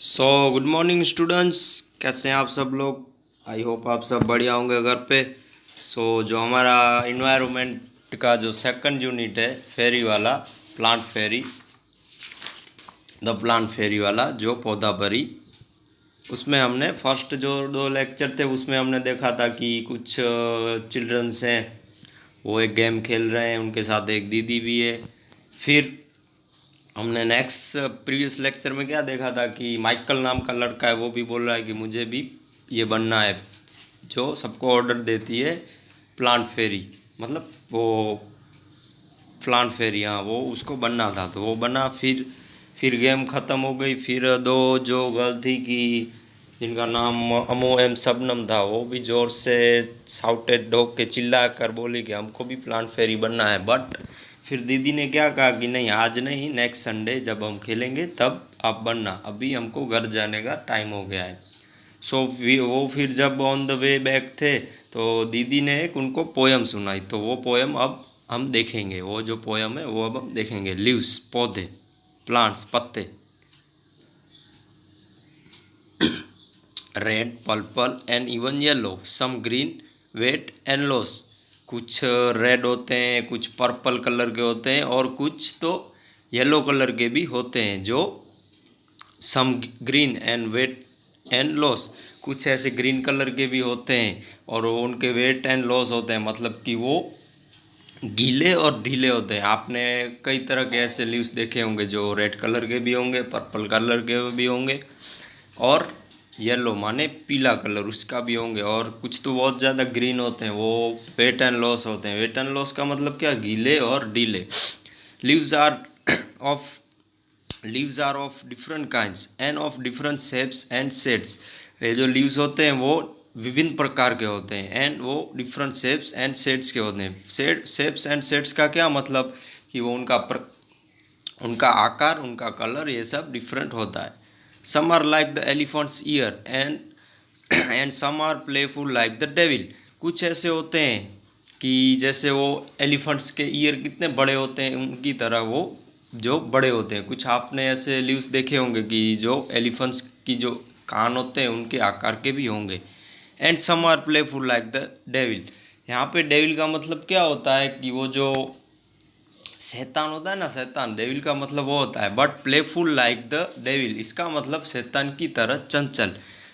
Good morning students. कैसे हैं आप सब लोग? आई होप आप सब बढ़िया होंगे घर पे। जो हमारा इन्वायरमेंट का जो सेकंड यूनिट है फेरी वाला, प्लांट फेरी, द प्लांट फेरी वाला जो पौधा परी, उसमें हमने फर्स्ट जो दो लेक्चर थे उसमें हमने देखा था कि कुछ चिल्ड्रंस हैं, वो एक गेम खेल रहे हैं, उनके साथ एक दीदी भी है। फिर हमने नेक्स्ट प्रीवियस लेक्चर में क्या देखा था कि माइकल नाम का लड़का है, वो भी बोल रहा है कि मुझे भी ये बनना है, जो सबको ऑर्डर देती है प्लांट फेरी, मतलब वो प्लांट फेरी, हाँ वो उसको बनना था तो वो बना। फिर गेम ख़त्म हो गई। फिर दो जो गर्ल थी कि जिनका नाम अमो एम शबनम था, वो भी ज़ोर से साउटेड डॉग के चिल्ला कर बोली कि हमको भी प्लांट फेरी बनना है। बट फिर दीदी ने क्या कहा कि नहीं, आज नहीं, नेक्स्ट संडे जब हम खेलेंगे तब आप बनना, अभी हमको घर जाने का टाइम हो गया है। वो फिर जब ऑन द वे बैक थे तो दीदी ने एक उनको पोयम सुनाई, तो वो पोयम अब हम देखेंगे। वो जो पोयम है वो अब हम देखेंगे। लीव्स, पौधे, प्लांट्स, पत्ते, red, purple and even yellow, some green, wet and loss. कुछ रेड होते हैं, कुछ पर्पल कलर के होते हैं और कुछ तो येलो कलर के भी होते हैं, जो some green and wet and loss. कुछ ऐसे ग्रीन कलर के भी होते हैं और वो उनके वेट एंड लॉस होते हैं, मतलब कि वो गीले और ढीले होते हैं। आपने कई तरह के ऐसे लीव्स देखे होंगे जो रेड कलर के भी होंगे, पर्पल कलर के भी होंगे और येलो माने पीला कलर उसका भी होंगे, और कुछ तो बहुत ज़्यादा ग्रीन होते हैं, वो वेट एंड लॉस होते हैं। वेट एंड लॉस का मतलब क्या? गीले और ढीले। Leaves are of leaves are of different kinds and of different shapes and shades. ये जो लीव्स होते हैं वो विभिन्न प्रकार के होते हैं एंड वो डिफरेंट शेप्स एंड शेड्स के होते हैं। शेप्स एंड शेड्स का क्या मतलब कि वो उनका आकार, उनका कलर, ये सब डिफरेंट होता है। Some are like the elephant's ear and some are playful like the devil. कुछ ऐसे होते हैं कि जैसे वो एलिफेंट्स के ईयर कितने बड़े होते हैं, उनकी तरह वो जो बड़े होते हैं। कुछ आपने ऐसे लीव्स देखे होंगे कि जो एलिफेंट्स की जो कान होते हैं उनके आकार के भी होंगे। And some are playful like the devil. यहाँ पे डेविल का मतलब क्या होता है कि वो जो शैतान होता है ना, शैतान, डेविल का मतलब वो होता है। But playful like the devil, इसका मतलब शैतान की तरह चंचल।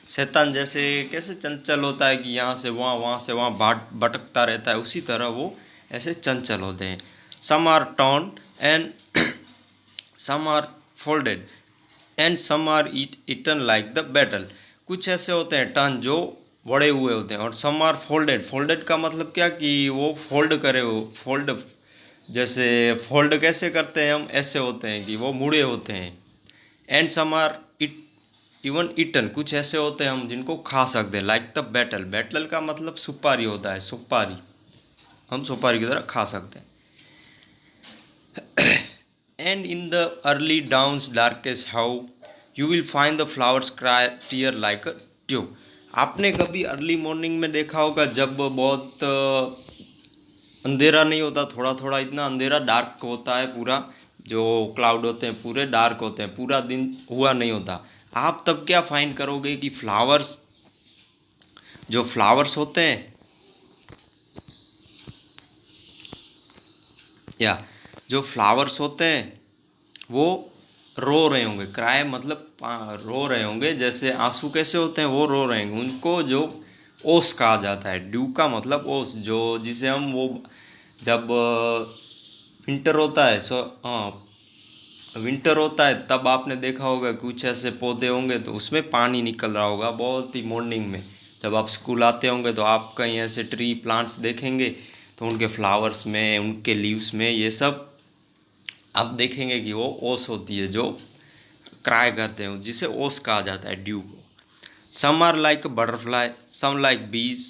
शैतान जैसे कैसे चंचल होता है कि यहाँ से वहाँ, वहाँ से वहाँ भटकता रहता है, उसी तरह वो ऐसे चंचल होते हैं। Some are torn and some are folded and some are eaten like the battle. कुछ ऐसे होते हैं टर्न जो बड़े हुए होते हैं, और सम आर फोल्डेड। फोल्डेड का मतलब क्या कि वो फोल्ड करे, हो फोल्ड, जैसे फोल्ड कैसे करते हैं हम, ऐसे होते हैं कि वो मुड़े होते हैं। And some are even eaten. कुछ ऐसे होते हैं हम जिनको खा सकते हैं, लाइक द बैटल। बैटल का मतलब सुपारी होता है, सुपारी, हम सुपारी की तरह खा सकते हैं। And in the early downs darkest how you will find the flowers cry tear like a tube. आपने कभी अर्ली मॉर्निंग में देखा होगा जब बहुत अंधेरा नहीं होता, थोड़ा थोड़ा इतना अंधेरा, डार्क होता है पूरा, जो क्लाउड होते हैं पूरे डार्क होते हैं, पूरा दिन हुआ नहीं होता। आप तब क्या फाइंड करोगे कि फ्लावर्स, जो फ्लावर्स होते हैं, या जो फ्लावर्स होते हैं वो रो रहे होंगे। क्राई मतलब रो रहे होंगे, जैसे आंसू कैसे होते हैं वो रो रहे होंगे। उनको जो ओस कहा जाता है। ड्यू का मतलब ओस, जो जिसे हम वो जब विंटर होता है, हाँ विंटर होता है, तब आपने देखा होगा कुछ ऐसे पौधे होंगे तो उसमें पानी निकल रहा होगा बहुत ही मॉर्निंग में। जब आप स्कूल आते होंगे तो आप कहीं ऐसे ट्री प्लांट्स देखेंगे तो उनके फ्लावर्स में, उनके लीव्स में, ये सब आप देखेंगे कि वो ओस होती है, जो क्राई करते हैं, जिसे ओस कहा जाता है, ड्यू को। Some are like butterfly, some like bees,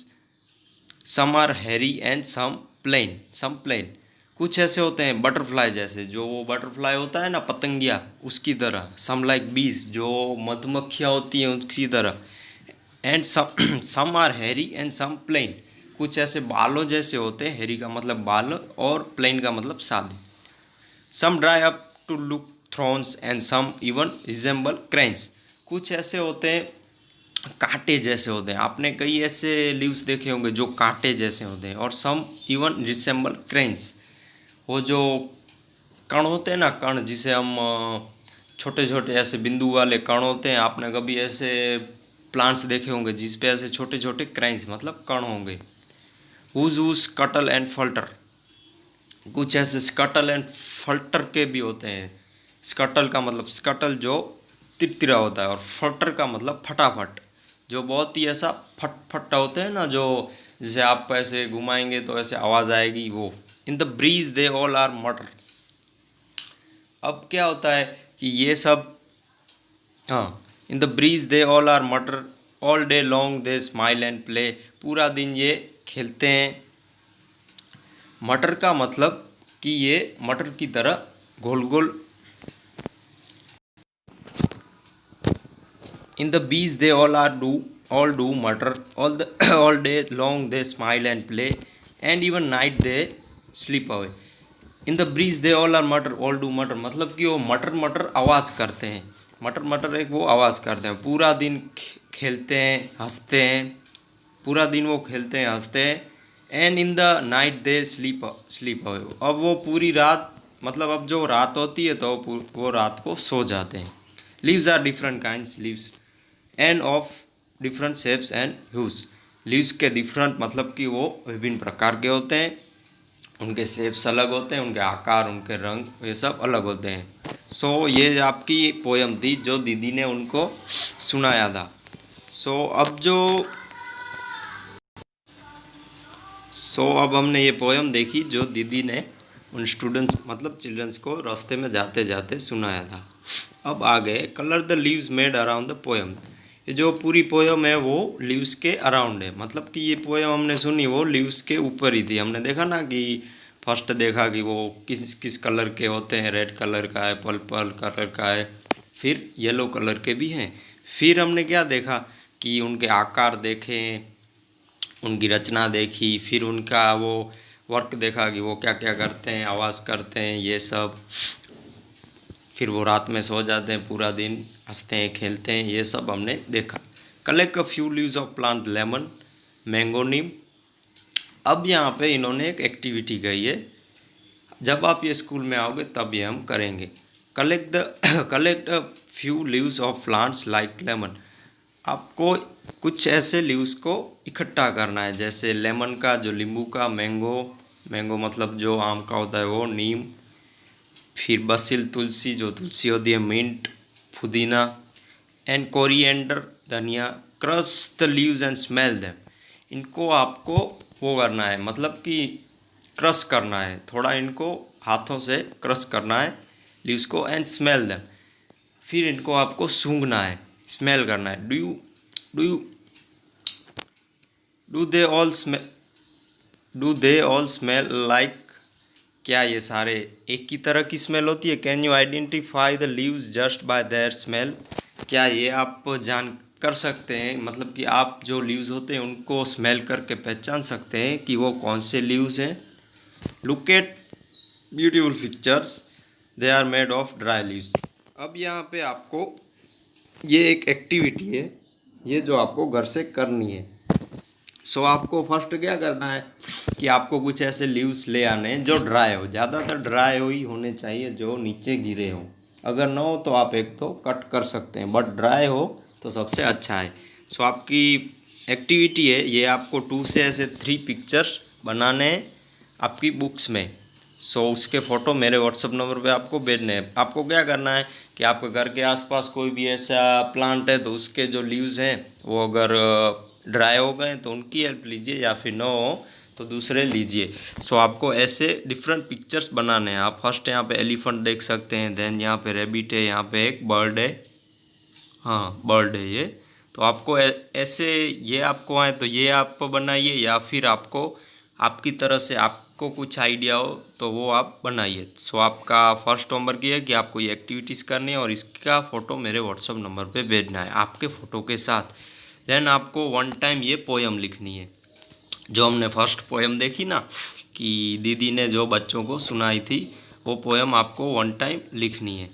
some are hairy and some plain. कुछ ऐसे होते हैं बटरफ्लाई जैसे, जो वो बटरफ्लाई होता है ना, पतंगिया, उसकी तरह। सम लाइक बीज, जो मधुमक्खियाँ होती हैं उसकी तरह। And some some are hairy and some plain. कुछ ऐसे बालों जैसे होते हैं, हैरी का मतलब बाल और प्लेन का मतलब सादे। Some dry up to look thrones and some even resemble cranes. कुछ ऐसे होते हैं कांटे जैसे होते हैं, आपने कई ऐसे लीव्स देखे होंगे जो कांटे जैसे होते हैं, और सम इवन रिसेंबल क्रेन्स। वो जो कण होते हैं ना, कण जिसे हम छोटे छोटे ऐसे बिंदु वाले कण होते हैं, आपने कभी ऐसे प्लांट्स देखे होंगे जिस पे ऐसे छोटे छोटे क्रेन्स मतलब कण होंगे। हुज स्कटल एंड फल्टर, कुछ ऐसे स्कटल एंड फल्टर के भी होते हैं। स्कटल का मतलब स्कटल जो तिरतिरा होता है, और फल्टर का मतलब फटाफट, जो बहुत ही ऐसा फट फट होते हैं ना, जो जैसे आप ऐसे घुमाएंगे तो ऐसे आवाज़ आएगी वो। In the breeze they all are matter. अब क्या होता है कि ये सब, हाँ, in the breeze they all are matter, all day long they smile and play, पूरा दिन ये खेलते हैं। मटर का मतलब कि ये मटर की तरह गोल गोल। In the breeze they all do matter, all the all day long they smile and play, and even night they sleep away. In the breeze they all are matter, all do matter मतलब कि वो मटर मटर आवाज़ करते हैं। मटर मटर एक वो आवाज़ करते हैं, पूरा दिन खेलते हैं हंसते हैं, पूरा दिन वो खेलते हैं हंसते हैं। And in the night they sleep away, अब वो पूरी रात मतलब अब जो रात होती है तो वो रात को सो जाते हैं। Leaves are different kinds leaves and of different shapes and hues. Leaves के डिफरेंट मतलब कि वो विभिन्न प्रकार के होते हैं, उनके शेप्स अलग होते हैं, उनके आकार उनके रंग ये सब अलग होते हैं। सो ये आपकी पोयम थी जो दीदी ने उनको सुनाया था। अब हमने ये पोयम देखी जो दीदी ने उन स्टूडेंट्स मतलब चिल्ड्रंस को रास्ते में जाते जाते सुनाया था। अब आगे colour the leaves made around the poem. ये जो पूरी पोयम है वो लीव्स के अराउंड है, मतलब कि ये पोयम हमने सुनी वो लीव्स के ऊपर ही थी। हमने देखा ना कि फर्स्ट देखा कि वो किस किस कलर के होते हैं, रेड कलर का है, पर्पल कलर का है, फिर येलो कलर के भी हैं। फिर हमने क्या देखा कि उनके आकार देखे, उनकी रचना देखी, फिर उनका वो वर्क देखा कि वो क्या क्या करते हैं, आवाज़ करते हैं ये सब। फिर वो रात में सो जाते हैं, पूरा दिन हंसते हैं खेलते हैं, ये सब हमने देखा। Collect a few leaves of plant lemon mango neem. अब यहाँ पे इन्होंने एक एक्टिविटी कही है, जब आप ये स्कूल में आओगे तब ये हम करेंगे। Collect a few leaves of plants like lemon. आपको कुछ ऐसे लीव्स को इकट्ठा करना है, जैसे लेमन का जो नींबू का, मैंगो मतलब जो आम का होता है वो, नीम, फिर बसिल तुलसी जो तुलसी होती है, मिंट पुदीना, एंड कोरिएंडर धनिया। Crush the leaves and smell them. इनको आपको वो करना है, मतलब कि क्रश करना है, थोड़ा इनको हाथों से क्रश करना है लीव्स को, एंड स्मेल देम। फिर इनको आपको सूंघना है, स्मेल करना है। Do they all smell like. क्या ये सारे एक की तरह की स्मेल होती है? Can you identify the leaves just by their smell. क्या ये आप जान कर सकते हैं, मतलब कि आप जो लीव्स होते हैं उनको स्मेल करके पहचान सकते हैं कि वो कौन से लीव्स हैं? Look at beautiful pictures, they are made of dry leaves. अब यहाँ पे आपको ये एक एक्टिविटी है, ये जो आपको घर से करनी है। आपको फर्स्ट क्या करना है कि आपको कुछ ऐसे लीव्स ले आने हैं जो ड्राई हो, ज़्यादातर ड्राई हो ही होने चाहिए, जो नीचे गिरे हो। अगर ना हो तो आप एक तो कट कर सकते हैं, बट ड्राई हो तो सबसे अच्छा है। आपकी एक्टिविटी है ये, आपको 2 से ऐसे 3 पिक्चर्स बनाने हैं आपकी बुक्स में। उसके फ़ोटो मेरे व्हाट्सअप नंबर पे आपको भेजने हैं। आपको क्या करना है कि आपके घर के आसपास कोई भी ऐसा प्लांट है तो उसके जो लीव्स हैं वो अगर ड्राई हो गए तो उनकी हेल्प लीजिए, या फिर न हो तो दूसरे लीजिए। आपको ऐसे डिफरेंट पिक्चर्स बनाने हैं। आप फर्स्ट यहाँ पे एलिफेंट देख सकते हैं, देन यहाँ पे रैबिट है, यहाँ पे एक बर्ड है, हाँ बर्ड है ये। तो आपको ऐसे ये आपको आए तो ये आप बनाइए, या फिर आपको आपकी तरह से आपको कुछ आइडिया हो तो वो आप बनाइए। आपका फर्स्ट होमवर्क ये है कि आपको ये एक्टिविटीज़ करनी है और इसका फ़ोटो मेरे व्हाट्सअप नंबर पे भेजना है आपके फ़ोटो के साथ। देन आपको 1 टाइम ये पोयम लिखनी है, जो हमने फर्स्ट पोयम देखी ना कि दीदी ने जो बच्चों को सुनाई थी, वो पोयम आपको 1 टाइम लिखनी है।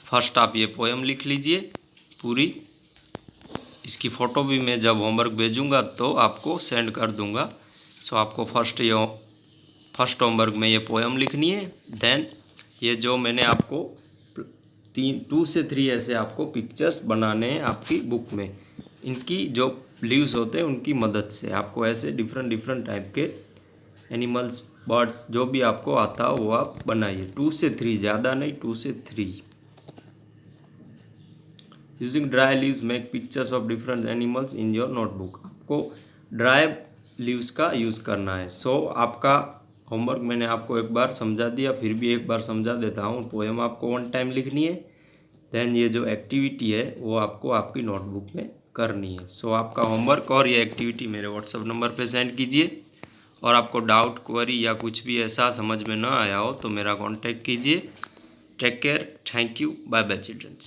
फर्स्ट आप ये पोयम लिख लीजिए, पूरी इसकी फ़ोटो भी मैं जब होमवर्क भेजूँगा तो आपको सेंड कर दूँगा। सो आपको फर्स्ट होमवर्क में ये पोएम लिखनी है। देन ये जो मैंने आपको 2 से 3 ऐसे आपको पिक्चर्स बनाने हैं आपकी बुक में। इनकी जो लीव्स होते हैं उनकी मदद से आपको ऐसे डिफरेंट टाइप के एनिमल्स, बर्ड्स जो भी आपको आता हो वो आप बनाइए। 2 से 3, ज़्यादा नहीं, 2 से 3। Using dry leaves make pictures of different animals in your notebook. आपको ड्राई लीव्स का यूज़ करना है। सो आपका होमवर्क मैंने आपको एक बार समझा दिया, फिर भी एक बार समझा देता हूँ। पोएम आपको 1 टाइम लिखनी है। देन ये जो एक्टिविटी है वो आपको आपकी नोटबुक में करनी है। सो आपका होमवर्क और ये एक्टिविटी मेरे व्हाट्सएप नंबर पे सेंड कीजिए। और आपको डाउट, क्वेरी या कुछ भी ऐसा समझ में ना आया हो तो मेरा कांटेक्ट कीजिए। Take care, thank you, bye bye children's.